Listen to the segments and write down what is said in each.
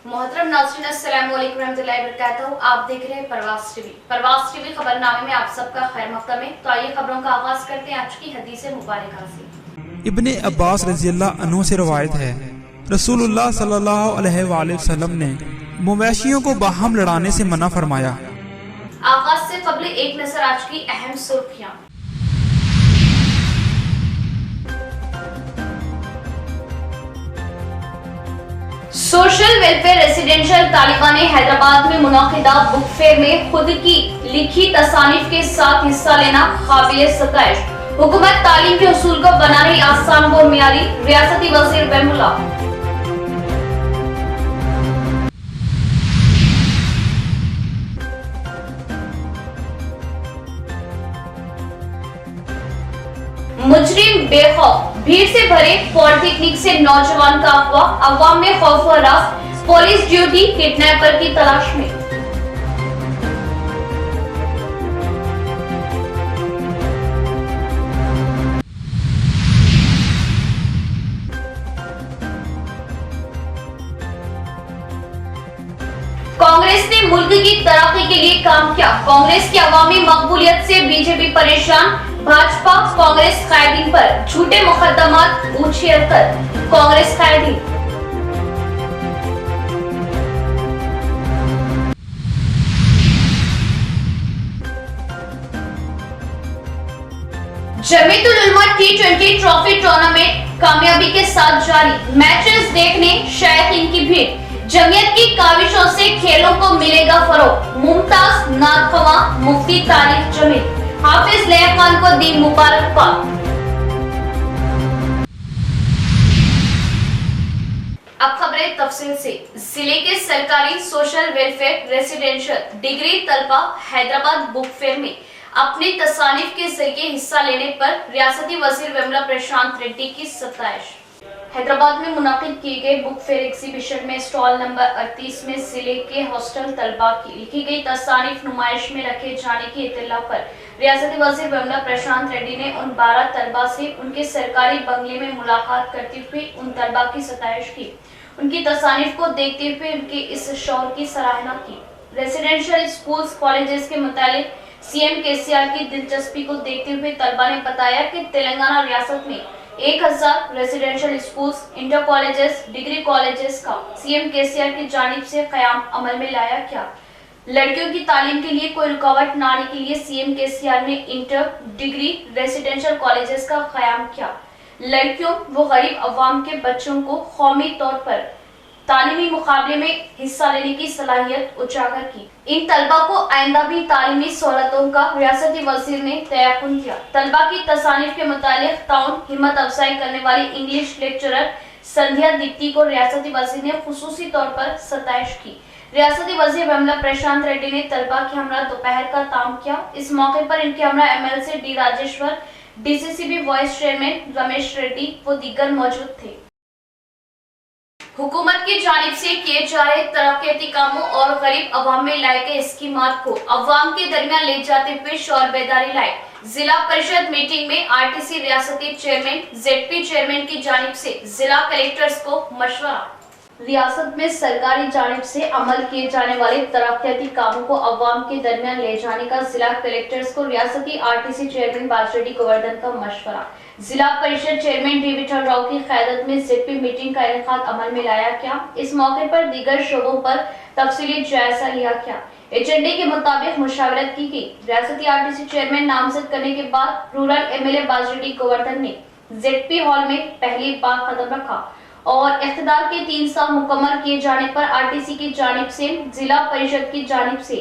मोहतरम नाज़रीन, अस्सलाम वालेकुम रहमतुल्लाहि व बरकातहू। आप देख रहे हैं प्रवास टीवी खबरनामे में आप सबका खैर मक़दम है। तो आइए खबरों का आगाज करते हैं आज की हदीस मुबारक से। इब्ने अब्बास रज़ियल्लाहु अन्हु से रवायत है, रसूलुल्लाह सल्लल्लाहु अलैहि वसल्लम ने मवेशियों को बाहम लड़ाने से मना फरमाया। आगाज से कबल एक नजर आज की अहम सुर्खियां। Social welfare residential Taliban Hyderabad में मुनाकिदा बुक फेयर में खुद की लिखी तसानीफ के साथ हिस्सा लेना काबिल सताइश। हुकूमत तालीम के उसूल को बना रही आसान व मियारी, रियासती वजीर बेमुला। मुजरिम बेखौफ, भीड़ से भरे पॉलिटेक्निक से नौजवान का अगवा, अवाम में खौफ व रास, पुलिस ड्यूटी किडनैपर की तलाश में। कांग्रेस ने मुल्क की तरक्की के लिए काम किया, कांग्रेस की अवामी मकबूलियत से बीजेपी परेशान। भाजपा कांग्रेस कायदीन पर झूठे मुकदमात ऊंचियर कर कांग्रेस कायदीन। जमीयतुल उलमा T20 ट्रॉफी टूर्नामेंट कामयाबी के साथ जारी, मैचेस देखने शायकीन की भीड़। जमीयत की काविशों से खेलों को मिलेगा फरोग, मुमताज नाखवा मुफ्ती तारिक जमील, हाफिज लया खान को दी मुबारकबाद। अब खबरें तफसील से। जिले के सरकारी सोशल वेलफेयर रेसिडेंशियल डिग्री तलबा हैदराबाद बुक फेयर में अपनी तसानीफ के जरिए हिस्सा लेने पर रियासती वजीर बेमुला प्रशांत रेड्डी की सताइश। हैदराबाद में मुनाकिद किए गए बुक फेयर एग्जीबिशन में स्टॉल नंबर 38 में जिले के हॉस्टल तलबा की लिखी गई तसानीफ नुमाइश में रखे जाने की इत्तला पर रियासती वजीर बेमुला प्रशांत रेड्डी ने उन 12 तलबा से उनके सरकारी बंगले में मुलाकात करते हुए उन तलबा की सताइश की, उनकी तसानीफ को देखते हुए उनके इस शौर की सराहना की। रेसिडेंशियल स्कूल्स कॉलेजेस के मुतालिक सीएम केसीआर की दिलचस्पी को देखते हुए तलबा ने बताया कि तेलंगाना रियासत में 1000 residential schools, inter colleges, degree colleges का सीएम केसीआर की जानिब से क़याम अमल में लाया गया। लड़कियों की तालीम के लिए कोई रुकावट न आने के लिए सीएम केसीआर ने इंटर, डिग्री, रेसिडेंशियल कॉलेजेस का क़याम किया। लड़कियों व गरीब अवाम के बच्चों को कौमी तौर पर तालीमी मुकाबले में हिस्सा लेने की सलाहियत उजागर की। इन तलबा को आइंदा भी तालीमी सहूलतों का रियासती वजीर ने तयक्कुन किया। तलबा की तसानीफ के मुतालिक ताउन हिम्मत अफजाई करने वाली इंग्लिश लेक्चरर संध्या दीप्ति को रियासती वजीर ने खुसूसी तौर पर सताइश की। रियासती वजीर बेमुला प्रशांत रेड्डी ने तलबा के हमरा दोपहर का ताम किया। इस मौके पर इनके हमरा MLC D Rajeshwar, DCCB vice chairman Ramesh Reddy व दीगर मौजूद थे। हुकूमत की जानिब से किए जा रहे तरक्याती कामों और गरीब अवाम में लाए गए स्कीमात को अवाम के दरमियान ले जाते हुए शौर बेदारी लाए। जिला परिषद मीटिंग में RTC रियासती चेयरमैन, ZP चेयरमैन की जानिब से जिला कलेक्टर्स को मशवरा। रियासत में सरकारी जानिब से अमल किए जाने वाले तरक्याती कामों को अवाम के दरमियान ले जाने का जिला कलेक्टर्स को रियासती RTC चेयरमैन बाजरेड्डी गोवर्धन का मशवरा। जिला परिषद चेयरमैन डी विठल राव की क़यादत में ZP मीटिंग का इनेकाद अमल में लाया गया। इस मौके पर दीगर शोबों पर तफसीली जायजा लिया गया। एजेंडे के मुताबिक मुशावरत की गई। रियासती RTC चेयरमैन नामजद करने के बाद रूरल MLA बाजरेड्डी गोवर्धन ने ZP हॉल में पहली बार कदम रखा और इख्तिदार के 3 साल मुकम्मल किए जाने पर RTC की जानिब से जिला परिषद की जानिब से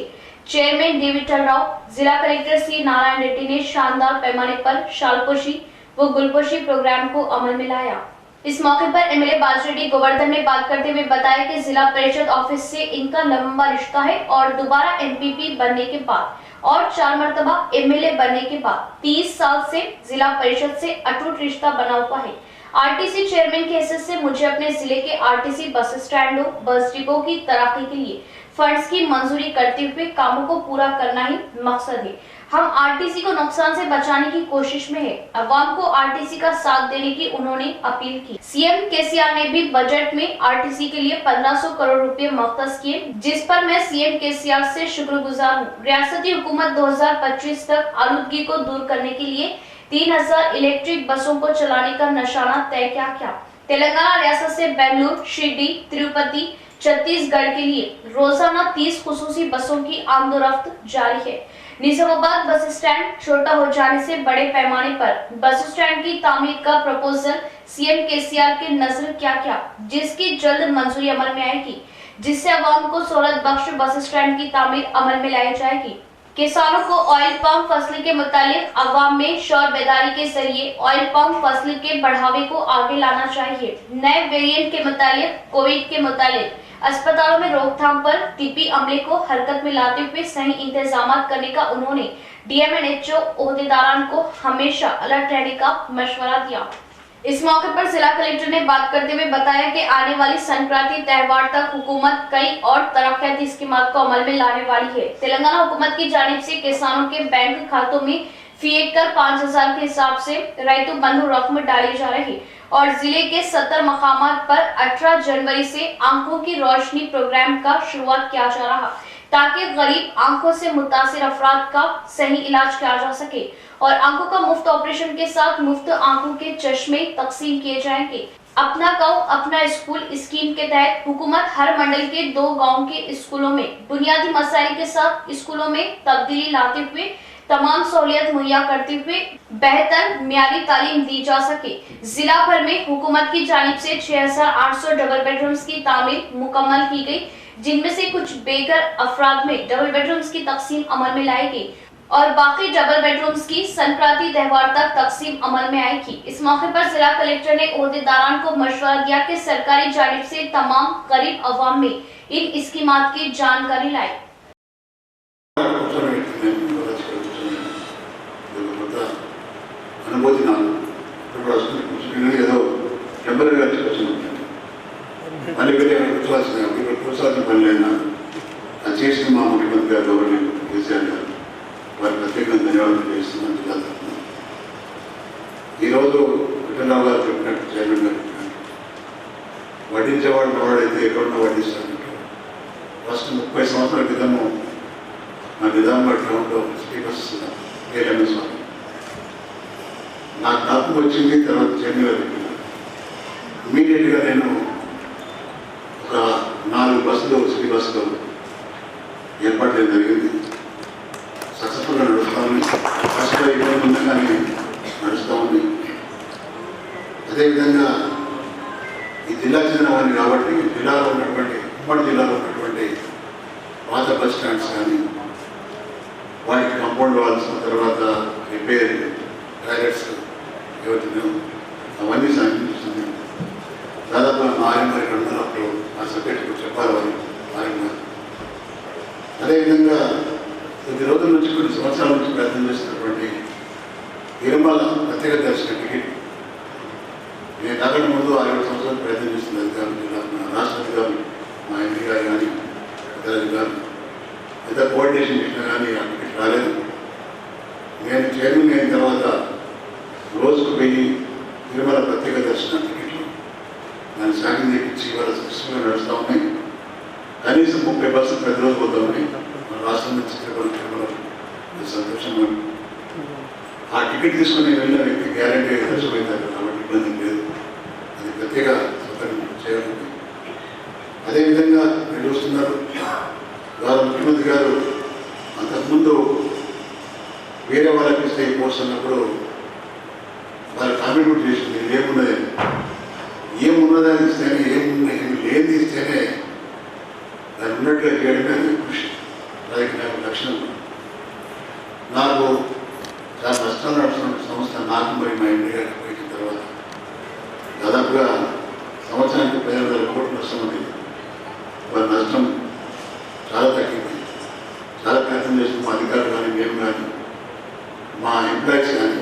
चेयरमैन डी विठल राव, जिला कलेक्टर C नारायण रेड्डी ने शानदार पैमाने पर शालपोशी व गुलपोशी प्रोग्राम को अमल में लाया। इस मौके पर MLA बाजरेड्डी गोवर्धन ने बात करते हुए बताया कि जिला परिषद ऑफिस से इनका लंबा रिश्ता है और दोबारा MPP बनने के बाद और 4 मरतबा MLA बनने के बाद 30 साल से जिला परिषद से अटूट रिश्ता बना हुआ है। RTC चेयरमैन की हैसियत से मुझे अपने जिले के RTC बस स्टैंडों, बस डिपो की तरक्की के लिए फंड्स की मंजूरी करते हुए कामों को पूरा करना ही मकसद है। हम आरटीसी को नुकसान से बचाने की कोशिश में है। अवाम को आरटीसी का साथ देने की उन्होंने अपील की। सीएम केसीआर ने भी बजट में आरटीसी के लिए 1500 करोड़ रुपए मुख्तस किए, जिस पर मैं सीएम केसीआर से शुक्रगुजार हूँ। रियासती हुकूमत 2025 तक आलूदगी को दूर करने के लिए 3000 इलेक्ट्रिक बसों को चलाने का निशाना तय किया। तेलंगाना रियासत से बेंगलुरु, शिरडी, तिरुपति, छत्तीसगढ़ के लिए रोजाना 30 खुसूसी बसों की आमदोरफ्त जारी है। निजामाबाद बस स्टैंड छोटा हो जाने से बड़े पैमाने पर बस स्टैंड की तामीर का प्रपोजल सीएम केसीआर के नजर क्या, जिसकी जल्द मंजूरी अमल में आएगी, जिससे अवाम को सहूलत बख्श बस स्टैंड की तामीर अमल में लाई जाएगी। किसानों को ऑयल पाम फसल के मुतालिक अवाम में शौर बेदारी के जरिए ऑयल पाम फसल के बढ़ावे को आगे लाना चाहिए। नए वेरिएंट के मुतालिक, कोविड के मुतालिक अस्पतालों में रोकथाम पर तिब्बी अमले को हरकत में लाते हुए सही इंतजाम करने का उन्होंने डीएमएनएचओ ओहदेदारान को हमेशा अलर्ट रहने का मशवरा दिया। इस मौके पर जिला कलेक्टर ने बात करते हुए बताया कि आने वाली संक्रांति त्योहार तक हुकूमत कई और तरक्याती स्कीमात को अमल में लाने वाली है। तेलंगाना हुकूमत की जानिब से किसानों के बैंक खातों में फी एकड़ 5000 के हिसाब से रैतु बंधु रकम डाली जा रही और जिले के 70 मकामात पर 18 जनवरी से आंखों की रोशनी प्रोग्राम का शुरुआत किया जा रहा, ताकि गरीब आंखों से मुतासिर अफराद का सही इलाज किया जा सके और आंखों का मुफ्त ऑपरेशन के साथ मुफ्त आंखों के चश्मे तकसीम किए जाएंगे। अपना गांव अपना स्कूल स्कीम के तहत हुकूमत हर मंडल के 2 गांव के स्कूलों में बुनियादी मसाइल के साथ स्कूलों में तब्दीली लाते हुए तमाम सहूलियत मुहैया करते हुए बेहतर मियारी तालीम दी जा सके। जिला भर में हुकूमत की जानिब से 6800 डबल बेडरूम्स की तामीर मुकम्मल की गई, जिनमें से कुछ बेघर अफराद में डबल बेडरूम्स की तकसीम अमल में लाई गई और बाकी डबल बेडरूम्स की संक्रांति त्योहार तक तकसीम अमल में आएगी। इस मौके पर जिला कलेक्टर ने ओहदेदारान को मशवरा दिया कि सरकारी जानिब से तमाम गरीब अवाम में इन स्कीमात की जानकारी लाए। అనుభూతి నాకు ఇప్పుడు వస్తుంది కూర్చుని ఏదో టెంపరీగా కూర్చుని మళ్ళీ వేరే కూర్చోవాల్సిన పని లేదు. అది చేసిన మా ముఖ్యమంత్రి గారు గవర్నమెంట్ కేసీఆర్ గారు వారి ప్రత్యేకంగా ధన్యవాదాలు చేస్తున్నాను. జిల్లా తరఫున ఈరోజు విఠలరావు గారు చెప్పినట్టు, చైర్మన్ గారు చెప్పినట్టు, వడ్డించేవాడు ఎవడైతే ఎక్కడున్నా వడ్డిస్తారంటే ఫస్ట్ 30 సంవత్సరాల క్రితము మా నిజామాబాద్ టౌన్లో స్పీకర్స్ కేఎల్ఎంఎస్ వారు నాకు జ్ఞాపకం వచ్చింది. తర్వాత చైర్మన్ గారు చెప్పినారు. ఇమీడియట్గా నేను ఒక 4 బస్సులు సిటీ బస్సులు ఏర్పాటు చేయడం జరిగింది. సక్సెస్ఫుల్గా నడుస్తూ ఉంది. ఫస్ట్లో ఇబ్బంది ఉంది కానీ నడుస్తూ ఉంది. అదేవిధంగా ఈ జిల్లా చెందిన వారిని కాబట్టి జిల్లాలో ఉన్నటువంటి ఉమ్మడి జిల్లాలో ఉన్నటువంటి పాత బస్ స్టాండ్స్ కానీ వాటికి కంపౌండ్ వాల్స్, తర్వాత రిపేర్ టాయిలెట్స్ ఎవరినో అవన్నీ సాధించింది. దాదాపు ఆర్ఎంఆర్ ఇక్కడ ఉన్నారు. అప్పుడు ఆ సబ్జెక్టు చెప్పాలి వారు ఆర్ఎంఆర్. అదేవిధంగా కొద్ది రోజుల నుంచి, కొన్ని సంవత్సరాల నుంచి ప్రయత్నం చేస్తున్నటువంటి తిరుమల ప్రత్యేక దర్శన టికెట్ నేను కాకుండా ముందు 6-7 సంవత్సరాలు ప్రయత్నం చేస్తున్న అధికారులు, జిల్లా రాష్ట్ర అధికారులు, మా ఎంపీ గారు కానీ ఇతర అధికారులు ఎంత కోఆర్డినేషన్ చేసినా కానీ ఆ టికెట్ రాలేదు. నేను చైర్మన్ అయిన తర్వాత రోజుకు 1000 తిరుమల ప్రత్యేక దర్శన టికెట్లు దాన్ని సాగిం తెప్పించి వాళ్ళ సక్సెస్ఫుల్గా నడుస్తూ ఉన్నాయి. కనీసం 30 బస్సులు ప్రతిరోజు పోతూ ఉన్నాయి. మన రాష్ట్రం నుంచి తిరుమల సంతోషంగా ఆ టికెట్ తీసుకుని వెళ్ళిన వ్యక్తి గ్యారెంటీ దర్శనమవుతారు కాబట్టి ఇబ్బంది లేదు. అది ప్రత్యేక సౌకర్యం చేయాలి. అదేవిధంగా మీరు చూస్తున్నారు, గౌరవ ముఖ్యమంత్రి గారు అంతకుముందు వేరే వాళ్ళకి ఇస్తే ఈ పోస్ట్ అన్నప్పుడు వాళ్ళు కామెంట్ చేసింది ఏమున్నదని ఇస్తేనే, ఏమి లేని ఇస్తేనే దాన్ని ఉన్నట్టుగా చేయడమే అది కృషి. దానికి నాకు లక్షణం. నాకు చాలా నష్టాలు నడుస్తున్న సంస్థ నాకు మరి మా ఎంపీ గారికి పోయిన తర్వాత దాదాపుగా సంవత్సరానికి 15,000 కోట్ల నష్టం ఉంది. వారి నష్టం చాలా తగ్గింది. చాలా ప్రయత్నం చేసిన మా అధికారులు కానీ, మేము కానీ, మా ఎంప్లాయీస్ కానీ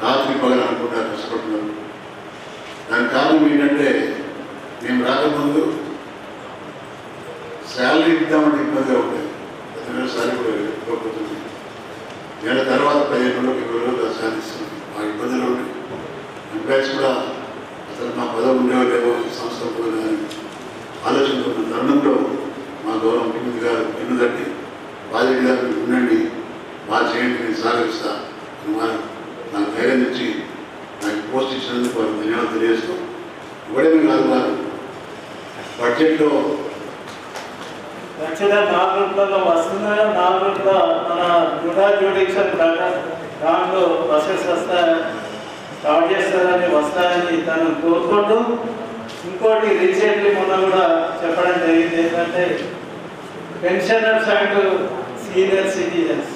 రాత్రి పగలు అనుకుంటా కష్టపడుతున్నారు. దానికి కారణం ఏంటంటే మేము రాకముందు శాలరీ ఇద్దామంటే ఇబ్బందిగా ఉండేది. ప్రతి నెల శాలరీ కూడా ఇవ్వకపోతుంది. నెల తర్వాత 15 రోజులకు 20 రోజులు సాధిస్తుంది. ఆ ఇబ్బందులు ఉన్నాయి. ఎంప్లాయీస్ కూడా అసలు మా పదవి ఉండేవో లేవో ఈ సంస్థ అని ఆలోచించుకున్న తరుణంలో మా గౌరవ ముఖ్యమంత్రి గారు ఎన్నుదట్టి బాధ్యత గారు ఉండండి, బాగా చేయండి, నేను సహకరిస్తా అని వారు నాకు ధైర్యం ఇచ్చి నాకు పోస్ట్ ఇచ్చినందుకు వారికి ధన్యవాదాలు తెలియజేస్తూ, ఇవ్వడమే కాదు వారు బడ్జెట్లో ఖచ్చితంగా 4 రూపాయలు వస్తుందా, 4 రూపాయలు మన జుడా జ్యుడిషియల్ దాంట్లో బస్సెస్ స్టార్ట్ చేస్తారని వస్తాయని తను కోరుకుంటూ, ఇంకోటి రీసెంట్లీ మొన్న కూడా చెప్పడం జరిగింది ఏంటంటే పెన్షనర్స్ అండ్ సీనియర్ సిటిజన్స్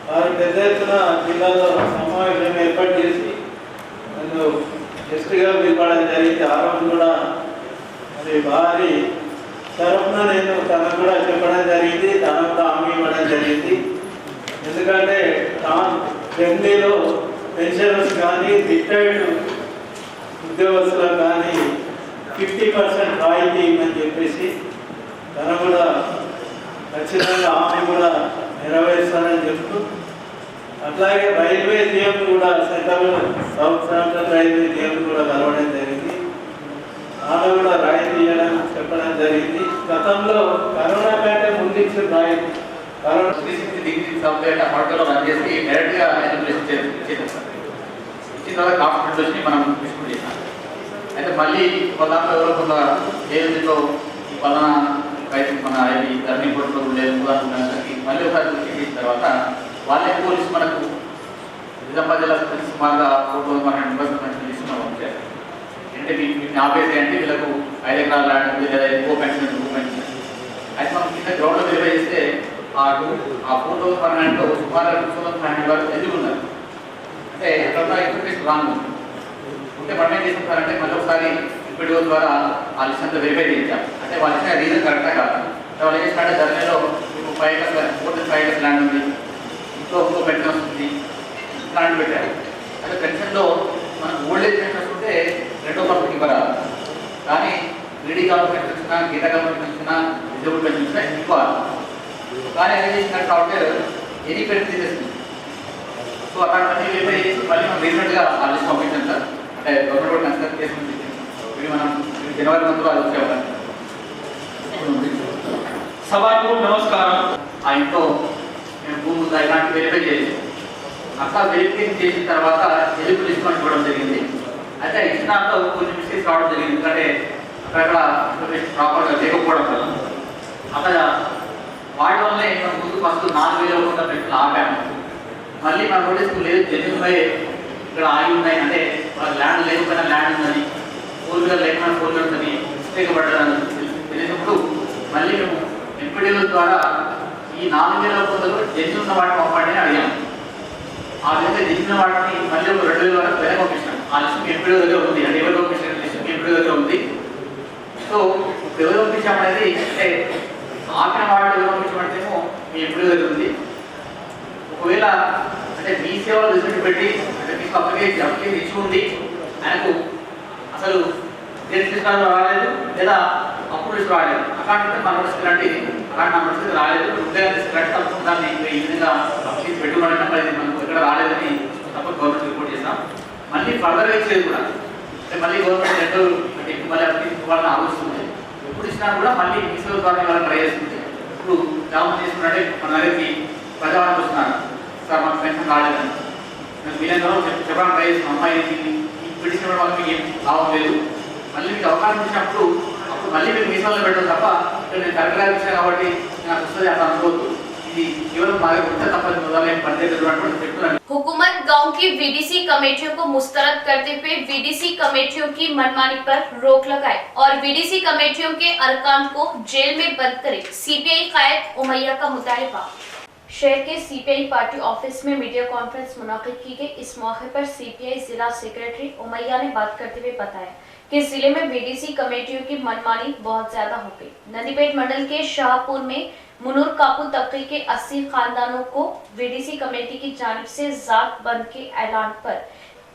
వారు పెద్ద ఎత్తున జిల్లాలో సమావేశం ఏర్పాటు చేసి నన్ను గెస్ట్గా పిలవడం జరిగింది. ఆ రోజు కూడా మరి వారి తరఫున నేను తనకు కూడా చెప్పడం జరిగింది, తనకు కూడా హామీ ఇవ్వడం జరిగింది. ఎందుకంటే ఢిల్లీలో పెన్షనర్స్ కానీ రిటైర్డ్ ఉద్యోగస్తులకు కానీ 50% రాయితీ ఇవ్వని చెప్పేసి తను కూడా ఖచ్చితంగా హామీ కూడా నెరవేరుస్తానని చెప్తూ, అట్లాగే రైల్వే జీఎం కూడా central south central railway GM కూడా కలవడం జరిగింది. ఆమె కూడా రాయితీ ఇవ్వడం చెప్పడం జరిగింది. గతంలో కరోనా కంటే ముందు ఇచ్చిన రాయితీ కరోనా 360 డిగ్రీ సబ్జెక్ట్ హార్డ్వేర్లో రన్ చేసి డైరెక్ట్గా ఇచ్చిన తర్వాత కాన్ఫిడెంట్ వచ్చి మనం డిస్ట్రిబ్యూట్ చేసాం. అయితే మళ్ళీ కొంత కొంత ఏదో ఈ పలానా రైతు మన ఇది రన్నింగ్ కోర్టులో లేదు మళ్ళీ ఒకసారి చేసిన తర్వాత వాళ్ళే పోలీసు మనకు నిజామాబాద్ జిల్లా సుమారుగా 4,100 తీసుకున్నాం. అంటే వీటిని ఆపేసి అంటే వీళ్ళకు 5 ఎకరాలు ల్యాండ్ ఉంది లేదా ఎక్కువ పెన్షన్ అయితే మనం కింద గ్రౌండ్లో వెరిఫై చేస్తే ఆ 4,100 సుమారు 2,500 వరకు ఎదుగున్నారు. అంటే ఎక్కడ ఇన్ఫర్మేషన్ రాంగ్ ఉంది ఉంటే మనం ఏం చేస్తారంటే మళ్ళీ ఒకసారి ఇప్పటి ద్వారా ఆ లిస్ట్ అంతా వెరిఫై చేయించాం. అంటే వాళ్ళు ఇచ్చిన రీజన్ కరెక్టా కాదు. వాళ్ళు ఏం చేసినట్టే ధరలో మీకు 5 ఎకర్స్ 4,5 ఎకర్స్ ల్యాండ్ ఉంది, ఇంకో పెన్షన్ వస్తుంది ఇట్లాంటి పెట్టారు. అంటే పెన్షన్లో మనకు ఓల్డ్ ఏజ్ పెన్షన్ వస్తుంటే 2వ పర్సెంట్ ఇవ్వరాదు, కానీ లేడీ గవర్నమెంట్ వచ్చినా గీతా గవర్నమెంట్ వచ్చినా డిజబుల్ పెన్షన్ వచ్చినా ఇవ్వాలి. కానీ ఏం చేసినట్టు సాఫ్ట్వేర్ ఎనీ పెన్షన్ తీసేస్తుంది. సో అట్లాంటివన్నీ వెరిఫై చేసి మళ్ళీ మనం రీసెంట్గా ఆ లిస్ట్ పంపించాం సార్. అంటే గవర్నమెంట్ కూడా కన్సిడర్ చేసుకుంది. ఇవి మనం జనవరి మంత్లో అది వచ్చేవాళ్ళం. సభకు నమస్కారం. ఆ ఇంట్లో మేము భూమి ఇలాంటి వెరిఫై చేసి అట్లా వెరిఫికేషన్ చేసిన తర్వాత ఎలిజిబుల్ లిస్ట్ మనకి ఇవ్వడం జరిగింది. అయితే ఇచ్చిన దాంట్లో కొన్ని మిస్టేక్స్ రావడం జరిగింది. ఎందుకంటే అక్కడ ఇన్ఫర్మేషన్ ప్రాపర్గా లేకపోవడం వల్ల అక్కడ వాటి వల్లనే మనం ముందు ఫస్ట్ 4,000 కొంత పెన్షన్ ఆపాము. మళ్ళీ మన నోటీస్ లేదు జెన్యున్ ఇక్కడ ఆగి ఉన్నాయి, అంటే వాళ్ళ ల్యాండ్ లేకపోయినా ల్యాండ్ ఉందని, 4 వీలర్ లేకపోయినా 4 వీలర్ ఉందని మిస్టేక్ పడ్డదని తెలిసినప్పుడు మళ్ళీ మేము ఎంపీడీల ద్వారా ఈ 4,000 కొందరు జెన్యున్ ఉన్న వాటిని పంపండి అని అడిగాము. ఆ విధంగా జెన్యున్ వాటిని మళ్ళీ ఒక 2,000 వరకు వేరే పంపించాం. ఆ లిస్ట్ ఎంపీడీ దగ్గర ఉంది, అంటే ఎవరు పంపించిన లిస్ట్ ఎంపీడీ దగ్గర ఉంది. సో ఎవరు పంపించామనేది అంటే ఆపిన వాళ్ళు ఎవరు పంపించమంటేమో మీ ఎంపీడీ దగ్గర ఉంది. ఒకవేళ అంటే మీ సేవలు రిజల్ట్ పెట్టి అంటే మీకు అప్పటికే ఇచ్చి ఉంది, ఆయనకు అసలు రిజిస్ట్రేషన్ రాలేదు లేదా అప్పుడు లిస్ట్ రాలేదు, అట్లాంటి మన నోటీస్ రండి, అలాంటి నా నోటీస్ రాలేదు, ఉద్యోగం తీసుకురండి, తప్పకుండా దాన్ని ఈ విధంగా పెట్టుబడి మరి మనకు ఎక్కడ రాలేదని తప్పక గవర్నమెంట్ రిపోర్ట్ చేస్తాం. మళ్ళీ ఫర్దర్గా ఇచ్చేది కూడా అంటే మళ్ళీ గవర్నమెంట్ రెండు అంటే మళ్ళీ అప్పటికి ఇవ్వాలని ఆలోచిస్తుంది. ఎప్పుడు ఇచ్చినా కూడా మళ్ళీ మీ సేవ ద్వారా ఇవ్వాలని ట్రై చేస్తుంది. ఇప్పుడు జాబ్ చేసుకున్నట్టే మన దగ్గరికి ప్రజావానికి వస్తున్నారు, సార్ మాకు పెన్షన్ రాలేదని మేము వీళ్ళందరూ చెప్పడానికి ట్రై చేస్తున్నాం. అమ్మాయి ఈ పిటిషన్ వల్ల మీకు ఏం లాభం లేదు, మళ్ళీ మీకు అవకాశం ఇచ్చినప్పుడు అప్పుడు మళ్ళీ మీరు మీ సేవలో పెట్టడం తప్ప నేను కరెక్ట్గా ఇచ్చాను కాబట్టి నాకు వస్తుంది అట్లా అనుకోవద్దు. ఇది కేవలం బాగా ఉంటే తప్ప చెప్తున్నాను. हुकूमत गांव की वीडीसी कमेटियों को मुस्तरद करते हुए वीडीसी कमेटियों की मनमानी पर रोक लगाए और वीडीसी कमेटियों के अरकान को जेल में बंद करे, सीपीआई कायद उमैया का मुतालबा। शहर के सीपीआई पार्टी ऑफिस में मीडिया कॉन्फ्रेंस मुनाकिद की गई। इस मौके पर सीपीआई जिला सेक्रेटरी उमैया ने बात करते हुए बताया कि जिले में वीडीसी कमेटियों की मनमानी बहुत ज्यादा हो गई। नदीपेट मंडल के शाहपुर में मुनूर कापू तबके के 80 खानदानों को वीडीसी कमेटी की जानिब से जात बंद के ऐलान पर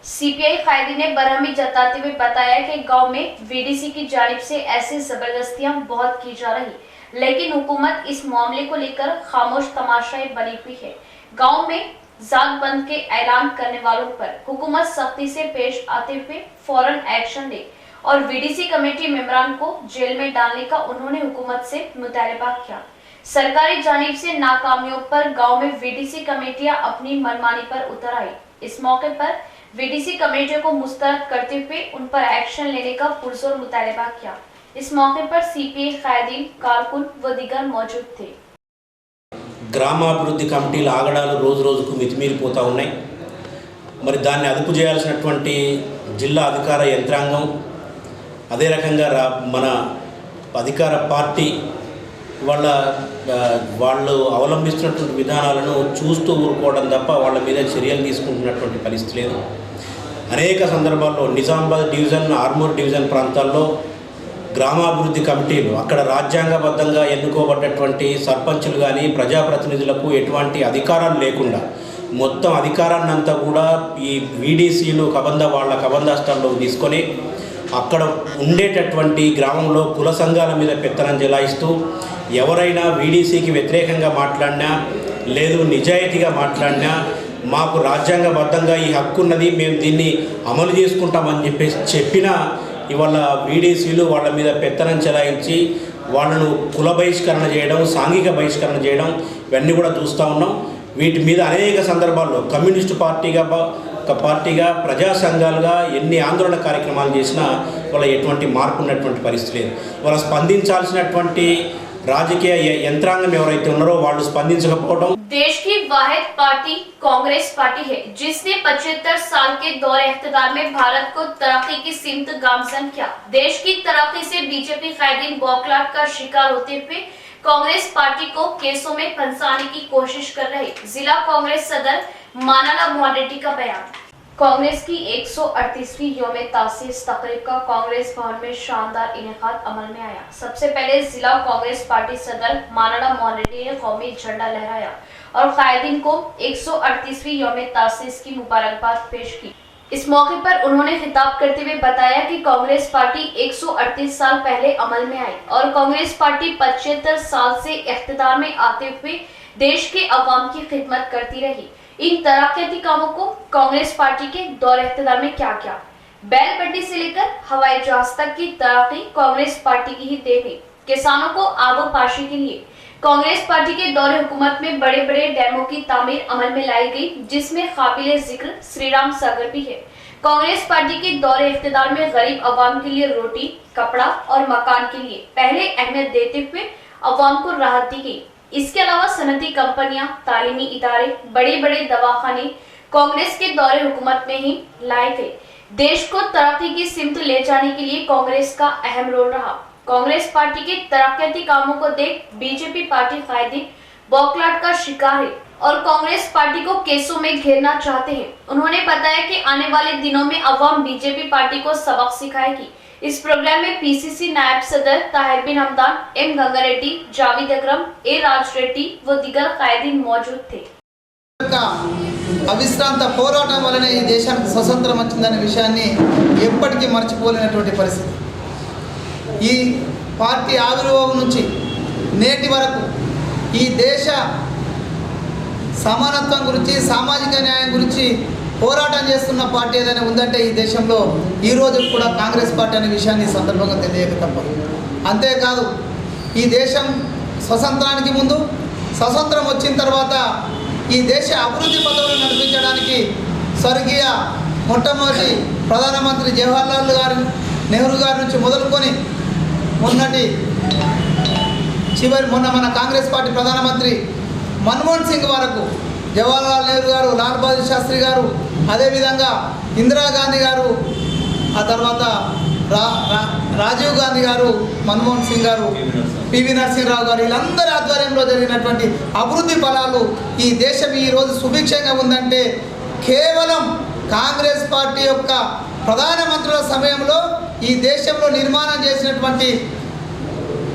सीपीआई कायदी ने बरहमी जताते हुए बताया कि गांव में वीडीसी की जानिब से ऐसी जबरदस्तियां बहुत की जा रही, लेकिन हुकूमत इस मामले को लेकर खामोश तमाशाई बनी हुई है। गांव में जात बंद के ऐलान करने वालों पर हुकूमत सख्ती से पेश आते हुए फौरन एक्शन ले और वीडीसी कमेटी मेंबरान को जेल में डालने का उन्होंने हुकूमत से मुतालबा किया। सरकारी जानिब से नाकामियों पर गांव में वीडीसी कमेटियां अपनी मनमानी पर उतर आई। इस मौके पर वीडीसी कमेटियों को मुस्तरद करते हुए उन पर एक्शन लेने का पुरजोर मुतालबा किया। इस मौके पर सीपीए कायदीन, कारकुन व दीगर मौजूद थे। గ్రామాభివృద్ధి కమిటీల ఆగడాలు రోజు రోజుకు మితిమీరిపోతూ ఉన్నాయి. మరి దాన్ని అదుపు చేయాల్సినటువంటి జిల్లా అధికార యంత్రాంగం, అదే రకంగా మన అధికార పార్టీ వాళ్ళు అవలంబిస్తున్నటువంటి విధానాలను చూస్తూ ఊరుకోవడం తప్ప వాళ్ళ మీద చర్యలు తీసుకుంటున్నటువంటి పరిస్థితి లేదు. అనేక సందర్భాల్లో నిజామాబాద్ డివిజన్, ఆర్మూర్ డివిజన్ ప్రాంతాల్లో గ్రామాభివృద్ధి కమిటీలు అక్కడ రాజ్యాంగబద్ధంగా ఎన్నుకోబడ్డటువంటి సర్పంచులు కానీ ప్రజాప్రతినిధులకు ఎటువంటి అధికారాలు లేకుండా మొత్తం అధికారాన్ని అంతా కూడా ఈ వీడీసీలు వాళ్ళ కబంధాస్తాల్లో తీసుకొని అక్కడ ఉండేటటువంటి గ్రామంలో కుల సంఘాల మీద పెత్తనం చెలాయిస్తూ ఎవరైనా వీడీసీకి వ్యతిరేకంగా మాట్లాడినా లేదు నిజాయితీగా మాట్లాడినా మాకు రాజ్యాంగబద్ధంగా ఈ హక్కు ఉన్నది, మేము దీన్ని అమలు చేసుకుంటామని చెప్పినా ఇవాళ వీడీసీలు వాళ్ళ మీద పెత్తనం చెలాయించి వాళ్ళను కుల బహిష్కరణ చేయడం, సాంఘిక బహిష్కరణ చేయడం ఇవన్నీ కూడా చూస్తూ ఉన్నాం. వీటి మీద అనేక సందర్భాల్లో కమ్యూనిస్టు పార్టీగా ప్రజా సంఘాలుగా ఎన్ని ఆందోళన కార్యక్రమాలు చేసినా వాళ్ళ ఎటువంటి మార్పు ఉన్నటువంటి పరిస్థితి లేదు. వాళ్ళ స్పందించాల్సినటువంటి రాజకీయ యంత్రాంగం ఎవరైతే ఉన్నారో వాళ్ళు స్పందించకపోవడం. देश की वाहिद पार्टी कांग्रेस पार्टी है जिसने 75 साल के दौरे इख्तिदार में भारत को तरक्की की सिमत गामजन किया। देश की तरक्की से बीजेपी कायदीन बौखलाहट का शिकार होते हुए कांग्रेस पार्टी को केसों में फंसाने की कोशिश कर रहे जिला कांग्रेस सदर मानाला मोहन रेड्डी का बयान। कांग्रेस की 138वीं यौम तासीस तकरीब का कांग्रेस भवन में शानदार इनेकाद अमल में आया। सबसे पहले जिला कांग्रेस पार्टी सदर मानाला मोहन रेड्डी ने कौमी झंडा लहराया और कायदीन को 138वीं यौम तासीस की मुबारकबाद पेश की। इस मौके पर उन्होंने खिताब करते हुए बताया कि कांग्रेस पार्टी 138 साल पहले अमल में आई और कांग्रेस पार्टी 75 साल से इख्तिदार में आते हुए देश के अवाम की खिदमत करती रही। इन तरक्याती कामों को कांग्रेस पार्टी के दौरे इख्तिदार में क्या क्या, बैलपट्टी से लेकर हवाई जहाज तक की तरक्की कांग्रेस पार्टी की ही देन है। किसानों को आबोपाशी के लिए कांग्रेस पार्टी के दौरे हुकूमत में बड़े बड़े डैमों की तामीर अमल में लाई गई, जिसमें काबिले जिक्र श्रीराम सागर भी है। कांग्रेस पार्टी के दौरे इख्तिदार में गरीब अवाम के लिए रोटी, कपड़ा और मकान के लिए पहले अहमियत देते हुए अवाम को राहत दी गई। इसके अलावा सनती कंपनियां, तालीमी इदारे, बड़े बड़े दवाखाने कांग्रेस के दौरे हुकूमत में ही लाए गए। देश को तरक्की की सिमत ले जाने के लिए कांग्रेस का अहम रोल रहा। कांग्रेस पार्टी के तरक्याती कामों को देख बीजेपी पार्टी कायदीन बौखलाहट का शिकार है और कांग्रेस पार्टी को केसों में घेरना चाहते हैं। उन्होंने बताया कि आने वाले दिनों में अवाम बीजेपी पार्टी को सबक सिखाएगी। इस प्रोग्राम में पीसीसी नायब सदर ताहिर बिन हमदान, एम गंगा रेड्डी, जावेद अकरम, ए राज रेड्डी व दीगर कायदीन मौजूद थे। అవిశ్రాంత పోరాటం వలన ఈ దేశానికి స్వతంత్రం వచ్చిందనే విషయాన్ని ఎప్పటికీ మర్చిపోలేనటువంటి పరిస్థితి. ఈ పార్టీ ఆవిర్భావం నుంచి నేటి వరకు ఈ దేశ సమానత్వం గురించి, సామాజిక న్యాయం గురించి పోరాటం చేస్తున్న పార్టీ ఏదైనా ఉందంటే ఈ దేశంలో ఈ రోజు కూడా కాంగ్రెస్ పార్టీ అనే విషయాన్ని సందర్భంగా తెలియక తప్పదు. అంతేకాదు ఈ దేశం స్వతంత్రానికి ముందు, స్వతంత్రం వచ్చిన తర్వాత ఈ దేశ అభివృద్ధి పథకాలను నడిపించడానికి స్వర్గీయ మొట్టమొదటి ప్రధానమంత్రి జవహర్లాల్ నెహ్రూ గారి నుంచి మొదలుకొని మొన్న మన కాంగ్రెస్ పార్టీ ప్రధానమంత్రి మన్మోహన్ సింగ్ వరకు జవహర్లాల్ నెహ్రూ గారు, లాల్ బహదూర్ శాస్త్రి గారు, అదేవిధంగా ఇందిరాగాంధీ గారు, ఆ తర్వాత రాజీవ్ గాంధీ గారు, మన్మోహన్ సింగ్ గారు, పివి నరసింహరావు గారు, వీళ్ళందరి ఆధ్వర్యంలో జరిగినటువంటి అభివృద్ధి ఫలాలు ఈ దేశం ఈరోజు సుభిక్షంగా ఉందంటే కేవలం కాంగ్రెస్ పార్టీ యొక్క ప్రధానమంత్రుల సమయంలో ఈ దేశంలో నిర్మాణం చేసినటువంటి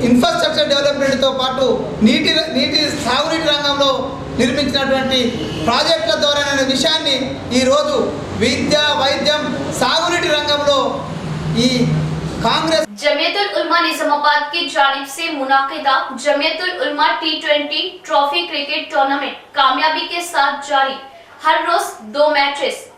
ఇన్ఫ్రాస్ట్రక్చర్ డెవలప్మెంట్తో పాటు నీటి సాగునీటి రంగంలో నిర్మించినటువంటి ప్రాజెక్టుల ద్వారా అనే విషయాన్ని ఈరోజు విద్య, వైద్యం, సాగునీటి రంగంలో ఈ कांग्रेस जमीयतुल उलमा निजामाबाद की जानिब से मुनाकिदा जमीयतुल उलमा T20 ट्रॉफी क्रिकेट टूर्नामेंट कामयाबी के साथ जारी। हर रोज 2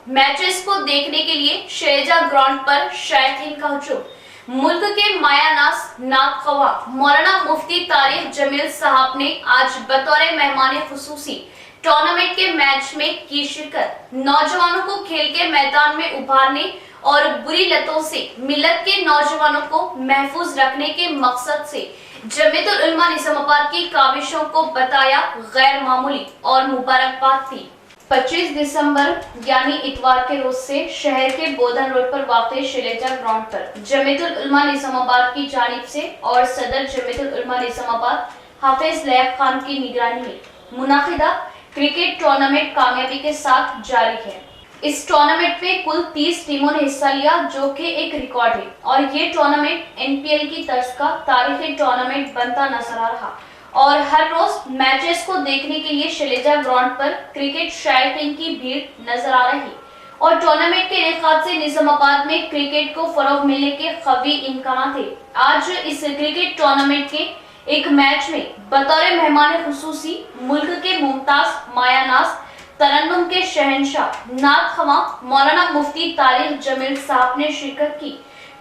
मैचेस को देखने के लिए शैलजा ग्राउंड पर शायकीन का हुजूम। मुल्क के मायानास नात खवा मौलाना मुफ्ती तारिक जमील साहब ने आज बतौर मेहमान खुसूसी टूर्नामेंट के मैच में की शिरकत। नौजवानों को खेल के मैदान में उभारने और बुरी लतों से मिल्लत के नौजवानों को महफूज रखने के मकसद से जमीयतुल उलमा निजामाबाद की काविशों को बताया गैर मामूली और मुबारकबाद दी। 25 दिसंबर यानी इतवार के रोज से शहर के बोधन रोड पर वाक़ई शैलजा ग्राउंड पर जमीयतुल उलमा निजामाबाद की जानिब से और सदर जमीयतुल उलमा निजामाबाद हाफिज लैब खान की निगरानी में मुनाकिदा क्रिकेट टूर्नामेंट कामयाबी के साथ जारी है। इस टूर्नामेंट में कुल 30 टीमों ने हिस्सा लिया, जो कि एक रिकॉर्ड है और ये टूर्नामेंट NPL की तर्ज का तारीखी टूर्नामेंट बनता नजर आ रहा। और हर रोज मैचेस को देखने के लिए शैलजा ग्राउंड पर क्रिकेट शायकीन की भीड़ नजर आ रही और टूर्नामेंट के इनेकाद से निजामाबाद में क्रिकेट को फरोग मिलने के कवी इम्कान थे। आज इस क्रिकेट टूर्नामेंट के एक मैच में बतौर मेहमान खुसूसी मुल्क के मुमताज मायानास तरन्नुम के शहंशाह नात खवा मौलाना मुफ्ती तारिक जमील साहब ने शिरकत की।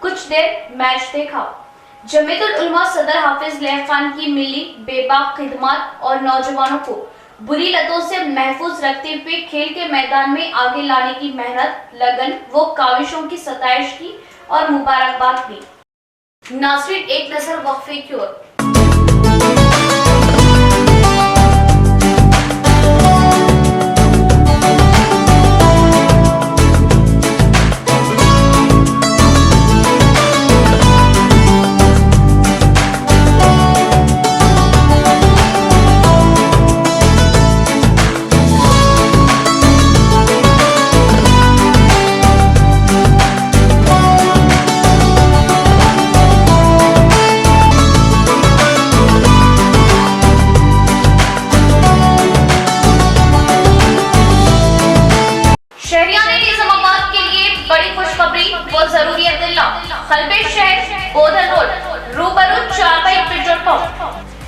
कुछ देर मैच देखा। जमीयतुल उलमा सदर हाफिज लैब खान की मिली बेबाक खिदमत और नौजवानों को बुरी लतों से महफूज रखते हुए खेल के मैदान में आगे लाने की मेहनत लगन वो काविशों की सताइश की और मुबारकबाद दी। नाज़रीन, एक नजर वक्फे की ओर।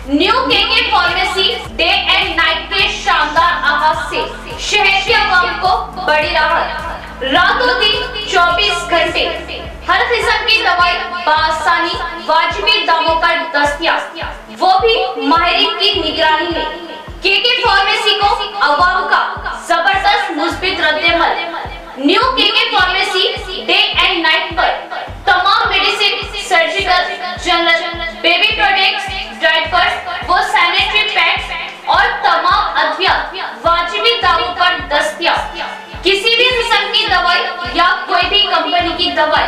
New KK pharmacy day and night के शानदार आगाज से शहर के अवाम को बड़ी राहत। रातों दिन 24 घंटे हर किस्म की दवाई बआसानी वाजिबी दामों पर दस्तयाब, वो भी माहिरीन की निगरानी में। केके फार्मेसी को अवाम का जबरदस्त मुस्बित रद्देअमल। New KK pharmacy day and night पर तमाम medicine, surgical, general, baby products, diapers, वो सैनिटरी पैड्स और तमाम अद्वियात वाजिबी दामों पर दस्तयाब। किसी भी किस्म की दवाई या कोई भी कंपनी की दवाई,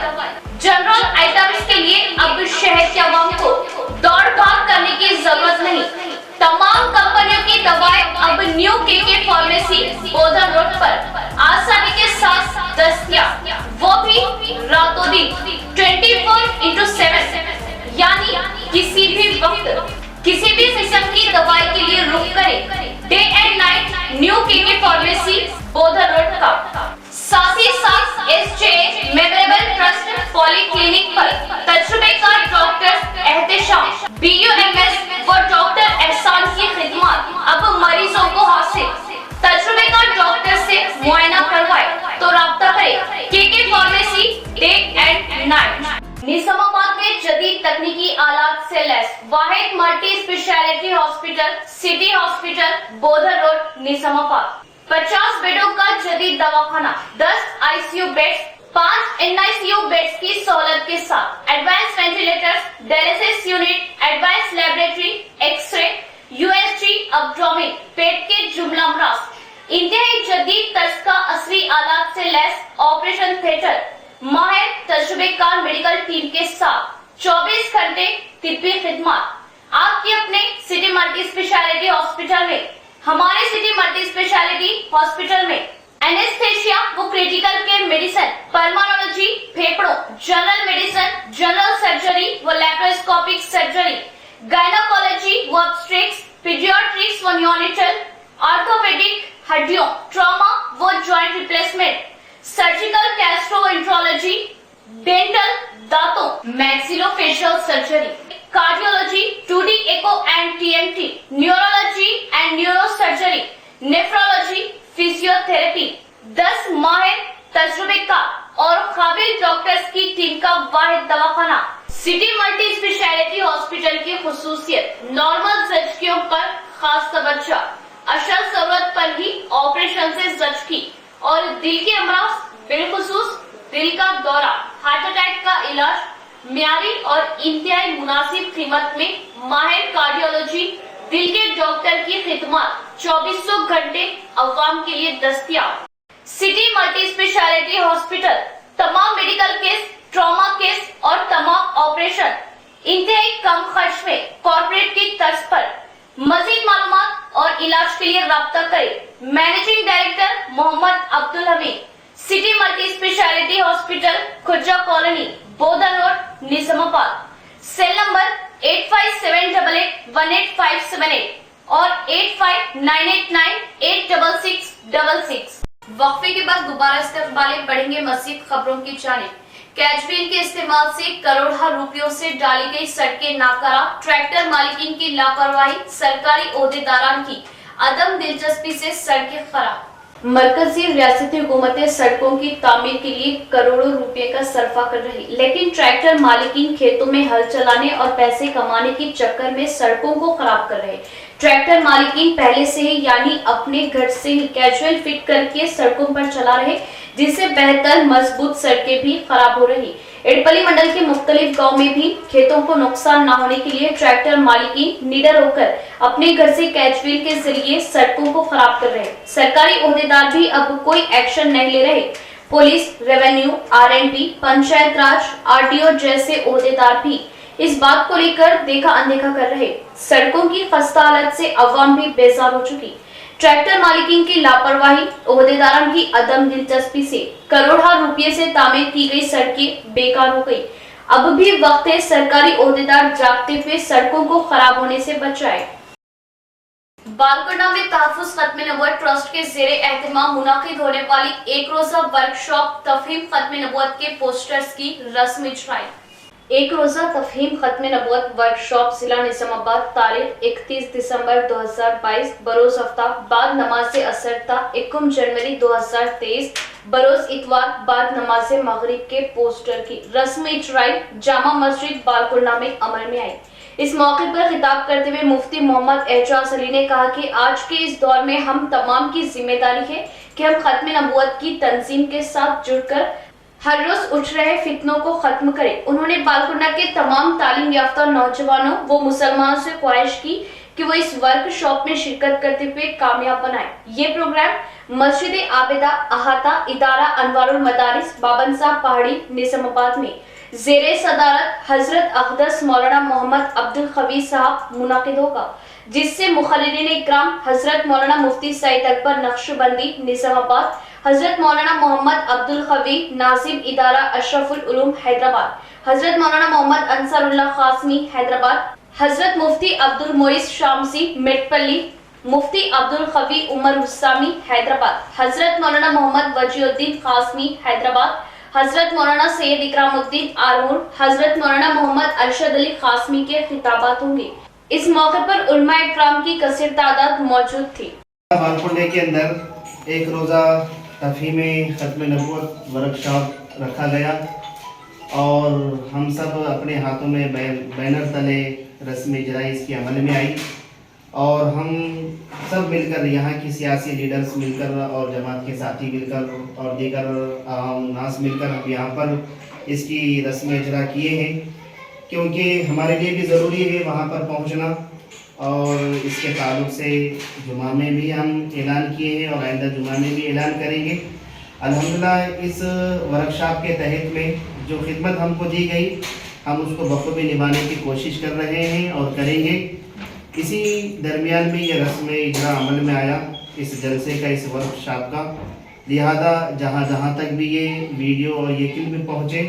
जनरल आइटम्स के लिए अब शहर के अवाम को दौड़ भाग करने की जरूरत नहीं। तमाम कंपनियों की दवाएं अब new KK pharmacy Bodhan road पर आसानी के साथ दस्तयाब, वो भी रातों दिन 24/7, यानी किसी भी वक्त किसी भी किस्म की दवाई के लिए रुक करें day and night new KK pharmacy Bodhan road का। साथ ही साथ SJ मेमोरेबल ट्रस्ट पॉलीक्लिनिक पर तजुर्बेकार डॉक्टर एहतेशाम BUMS व डॉक्टर एहसान की खिदमत अब मरीजों को हासिल। तजुर्बेकार डॉक्टर से मुआयना करवाए तो राब्ता करें KK pharmacy day and night. Nizamabad में जदीद तकनीकी आलात से लैस वाहिद multi speciality hospital city hospital Bodhan road Nizamabad. 50 बेडों का जदीद दवाखाना, 10 ICU बेड्स, 5 NICU बेड्स की सहूलत के साथ advance ventilators, dialysis unit, advance laboratory, x-ray, USG, abdomen, पेट के जुमला अमराज, इंतहाई जदीद तर्ज का असली आलात से लैस ऑपरेशन थिएटर, माहिर तजुर्बेकार मेडिकल टीम के साथ 24 घंटे तिब्बी खिदमत आपकी अपने सिटी मल्टी स्पेशलिटी हॉस्पिटल में। हमारे सिटी मल्टी स्पेशलिटी हॉस्पिटल में एनेस्थेशिया वो क्रिटिकल केयर मेडिसिन, पल्मोनोलॉजी, फेफड़ों, जनरल मेडिसिन, जनरल सर्जरी व लैप्रोस्कोपिक सर्जरी, गायनोकोलॉजी व ऑब्स्ट्रिक्स, पीडियाट्रिक्स व न्यूनेटल, ऑर्थोपेडिक, हड्डियों, ट्रॉमा व joint replacement, surgical gastroenterology, dental, दांतों, maxillofacial surgery, cardiology, 2D echo and TMT, neurology and neurosurgery, nephrology, physiotherapy, 10 माहिर तजुर्बेकार और काबिल डॉक्टर्स की टीम का वाहिद दवाखाना। सिटी मल्टी स्पेशलिटी हॉस्पिटल की खुसूसियत, नॉर्मल जचकियों पर खास तवज्जो, असल जरूरत पर ही ऑपरेशन से जचकी और दिल के अमराज, बिलखुसूस दिल का दौरा, हार्ट अटैक का इलाज म्यारी और इंतहाई मुनासिब कीमत में। माहिर कार्डियोलॉजी, दिल के डॉक्टर की खिदमत 2400 घंटे अवाम के लिए दस्तयाब। सिटी मल्टी स्पेशलिटी हॉस्पिटल तमाम मेडिकल केस, ट्रॉमा केस और तमाम ऑपरेशन इंतहाई कम खर्च में कॉर्पोरेट की तर्ज पर। मजीद मालूमात और इलाज के लिए राब्ता करें। Managing director Mohammed Abdul Hameed, city multi speciality hospital, Khurja colony, Bodha road, Nizamabad. Cell number 8578818578 और 8598986666। वक्फे के बाद दोबारा इस्तकबाल बढ़ेंगे मज़ीद खबरों की जानिब। कैचबिल के इस्तेमाल से करोड़ों रुपयों से डाली गई सड़कें नाकारा, ट्रैक्टर मालिकीन की लापरवाही, सरकारी ओहदेदारान की अदम दिलचस्पी से सड़कें खराब। मरकजी रियासती हुकूमतें सड़कों की तामीर के लिए करोड़ों रुपए का सरफा कर रही, लेकिन ट्रैक्टर मालिकीन खेतों में हल चलाने और पैसे कमाने के चक्कर में सड़कों को खराब कर रहे। ट्रैक्टर मालिकीन पहले से ही यानी अपने घर से ही कैजुअल फिट करके सड़कों पर चला रहे, जिससे बेहतर मजबूत सड़कें भी खराब हो रही। एडपली मंडल के मुख्तलिफ गाँव में भी खेतों को नुकसान न होने के लिए ट्रैक्टर मालिकीन निडर होकर अपने घर से कैचव्हील के जरिए सड़कों को खराब कर रहे। सरकारी ओहदेदार भी अब कोई एक्शन नहीं ले रहे। पुलिस, रेवेन्यू, RNP, पंचायत राज, RTO जैसे ओहदेदार भी इस बात को लेकर देखा अनदेखा कर रहे। सड़कों की खस्ता हालत से अवाम भी बेजार हो चुकी। ट्रैक्टर मालिकीन की लापरवाही, ओहदेदारों की अदम दिलचस्पी से करोड़ों रुपये से तामीर की गई सड़कें बेकार हो गई। अब भी वक्त है सरकारी ओहदेदार जागते हुए सड़कों को खराब होने से बचाए। बालकोंडा में तहफ़्फ़ुज़ ख़त्म नबूवत ट्रस्ट के ज़ेरे एहतमाम मुनाकिद होने वाली एक रोज़ा वर्कशॉप तफ़हीम ख़त्म नबूवत के पोस्टर्स की रस्म इजराई। एक रोज़ा तफ़हीम ख़त्म नबूवत वर्कशॉप जिला निजामाबाद तारीख 31 दिसंबर 2022 बरोज़ हफ्ता बाद नमाज असर ता 1 जनवरी 2023 बरोज़ इतवार बाद नमाज मगरिब के पोस्टर की रस्म इजराई जामा मस्जिद बालकोंडा में अमल में आई। इस मौके पर खिताब करते हुए मुफ्ती मोहम्मद एजाज अली ने कहा कि आज के इस दौर में हम तमाम की जिम्मेदारी है कि हम ख़त्म नबूवत की तंजीम के साथ जुड़कर हर रोज उठ रहे फितनों को खत्म करें। उन्होंने बालकोंडा के तमाम तालीम याफ्ता नौजवानों व मुसलमानों से ख्वाहिश की कि वो इस वर्कशॉप में शिरकत करते हुए कामयाब बनाए। ये प्रोग्राम मस्जिद आबिदा अहाता इदारा अनवारुल मदारिस बाबनसाह पहाड़ी निजामाबाद में ज़ेरे सदारत हजरत अक़दस मौलाना मोहम्मद अब्दुल खवी साहब मुनाकिद होगा, जिससे मुखर्रिरीन इकराम हजरत मौलाना मुफ्ती सईद अकबर नक्शबंदी निजामाबाद, हजरत मौलाना मोहम्मद अब्दुल खवी नाजिम इदारा अशरफुल उलूम हैदराबाद, हजरत मौलाना मोहम्मद अंसारुल्लाह कासमी हैदराबाद, हजरत मुफ्ती अब्दुल मोइस शामसी मेटपल्ली, मुफ्ती अब्दुल खवी उमर हुस्सामी हैदराबाद, हजरत मौलाना मोहम्मद वजीउद्दीन कासमी हैदराबाद, हजरत मौलाना सैयद इकरामुद्दीन आरमूर, हजरत मौलाना मोहम्मद अरशद अली कासमी के खिताबात होंगे। इस मौके पर उलमा इकराम की कसीर तादाद मौजूद थी। बालकोंडे के अंदर एक रोज़ा तफ़हीम ख़त्म नबूवत वर्कशॉप रखा गया और हम सब अपने हाथों में बैनर तले रस्म इजराई इसकी अमल में आई और हम सब मिलकर यहाँ की सियासी लीडर्स मिलकर और जमात के साथी मिलकर और दीगर आम नास मिलकर हम यहाँ पर इसकी रस्म इजरा किए हैं, क्योंकि हमारे लिए भी ज़रूरी है वहाँ पर पहुँचना। और इसके ताल्लुक़ से जुमा में भी हम ऐलान किए हैं और आइंदा जुमा में भी ऐलान करेंगे। अल्हम्दुलिल्लाह इस वर्कशॉप के तहत में जो खिदमत हमको दी गई हम उसको बखूबी निभाने की कोशिश कर रहे हैं और करेंगे। इसी दरमियान में ये रस्म इजरा अमल में आया इस जलसे का, इस वर्कशॉप का। लिहाजा जहाँ जहाँ तक भी ये वीडियो और ये क्लिप पहुँचे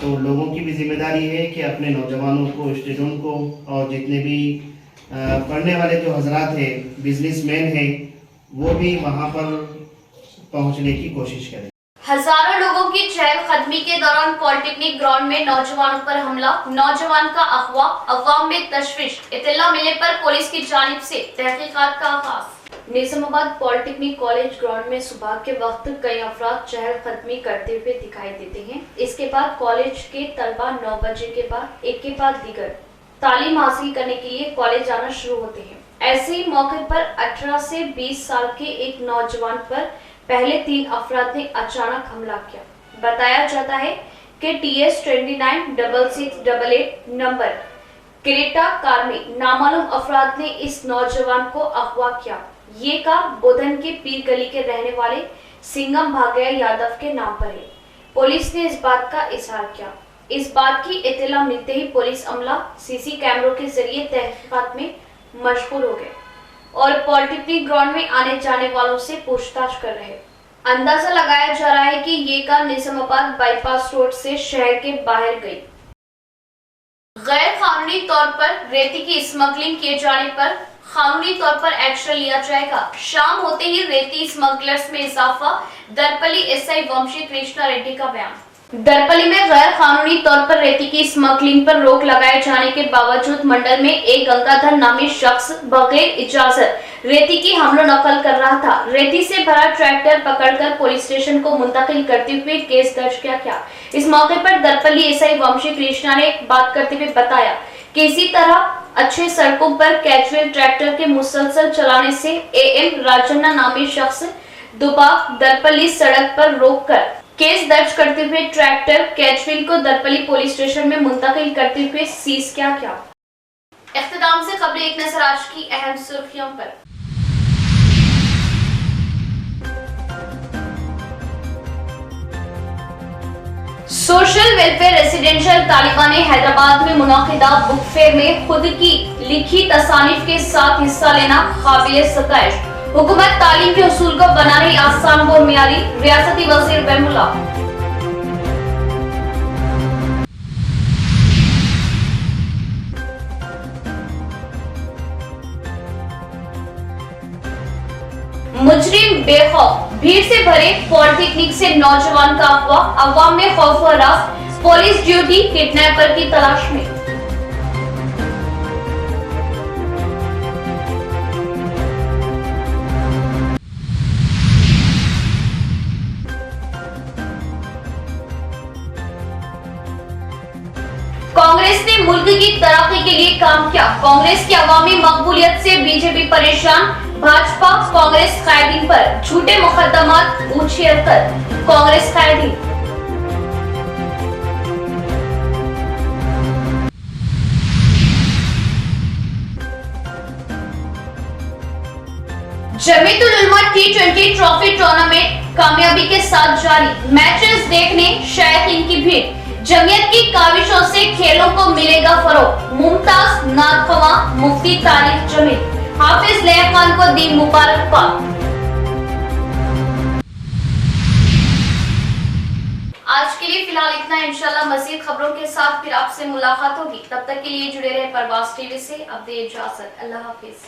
तो लोगों की भी जिम्मेदारी है कि अपने नौजवानों को, स्टूडेंट को और जितने भी पढ़ने वाले जो हजरात हैं, बिजनेसमैन हैं, वो भी वहाँ पर पहुँचने की कोशिश करें। हजारों लोगों की चहलकदमी के दौरान पॉलिटेक्निक ग्राउंड में नौजवानों पर हमला, नौजवान का अगवा, अवाम में तशवीश। इत्तला मिलने पर पुलिस की जानिब से तहकीकात का आगाज। निजामाबाद पॉलिटेक्निक कॉलेज ग्राउंड में सुबह के वक्त कई अफराद चहलकदमी करते हुए दिखाई देते हैं। इसके बाद कॉलेज के तलबा 9 बजे के बाद एक के बाद दीगर तालीम हासिल करने के लिए कॉलेज आना शुरू होते हैं। ऐसे ही मौके पर 18 से 20 साल के एक नौजवान पर पहले 3 अफराद ने अचानक हमला किया। बताया जाता है कि TS 296688 नंबर क्रेटा कार में नामालूम अफराद ने इस नौजवान को अगवा किया। ये का बोधन के पीर गली के रहने वाले सिंगम भागया यादव के नाम पर है। पुलिस ने इस बात का इजहार किया। इस बात की इत्तला मिलते ही पुलिस अमला CC कैमरों के जरिए तहकीकात में मशगूल हो गए और पॉलिटेक्निक ग्राउंड में आने जाने वालों से पूछताछ कर रहे। अंदाजा लगाया जा रहा है कि ये कार निजामाबाद बाईपास रोड से शहर के बाहर गई। गैर कानूनी तौर पर रेती की स्मगलिंग किए जाने पर कानूनी तौर पर एक्शन लिया जाएगा। शाम होते ही रेती स्मगलर्स में इजाफा, दरपली SI वंशी कृष्णा रेड्डी का बयान। दरपली में गैर कानूनी तौर पर रेती की स्मगलिंग पर रोक लगाए जाने के बावजूद मंडल में एक गंगाधर नामी शख्स बगैर इजाजत रेती की हमलो नकल कर रहा था। रेती से भरा ट्रैक्टर पकड़कर पुलिस स्टेशन को मुंतकिल करते हुए केस दर्ज किया गया। इस मौके पर दरपली SI वंशी कृष्णा ने बात करते हुए बताया कि इसी तरह अच्छे सड़कों पर कैजुअल ट्रैक्टर के मुसलसल चलाने से AM राजन्ना नामी शख्स दुबाक दरपली सड़क पर रोककर केस दर्ज करते हुए ट्रैक्टर कैचविल को दरपली पुलिस स्टेशन में मुंतकिल करते हुए सीज किया गया। इख्तिताम से खबरें, एक नजर आज की अहम सुर्खियों पर। सोशल वेलफेयर रेसिडेंशियल तालिबान ने हैदराबाद में मुनाकिदा बुक फेयर में खुद की लिखी तसानीफ के साथ हिस्सा लेना काबिल सताइश। हुकूमत तालीम के उसूल को बना रही आसान व मियारी, रियासती वजीर बेमुल्ला। मुजरिम बेखौफ, भीड़ से भरे पॉलिटेक्निक से नौजवान का अगवा, अवाम में खौफ व रास, पुलिस ड्यूटी किडनैपर की तलाश में। कांग्रेस ने मुल्क की तरक्की के लिए काम किया। कांग्रेस की अवामी मकबूलियत से बीजेपी परेशान, भाजपा कांग्रेस कायदीन पर झूठे मुकदमात उछेर कर कांग्रेस कायदीन। जमीयतुल उलमा T20 ट्रॉफी टूर्नामेंट कामयाबी के साथ जारी। मैचेस देखने शायकीन की भीड़। जमीयत की काविशों से खेलों को मिलेगा फरोग। मुमताज नादखवा मुफ्ती तारिक जमील, हाफिज लया खान को दी मुबारकबाद। आज के लिए फिलहाल इतना। इंशाल्लाह मज़ीद खबरों के साथ फिर आपसे मुलाकात होगी। तब तक के लिए जुड़े रहे परवाज़ TV से। अब दे इजाज़त। अल्लाह हाफिज।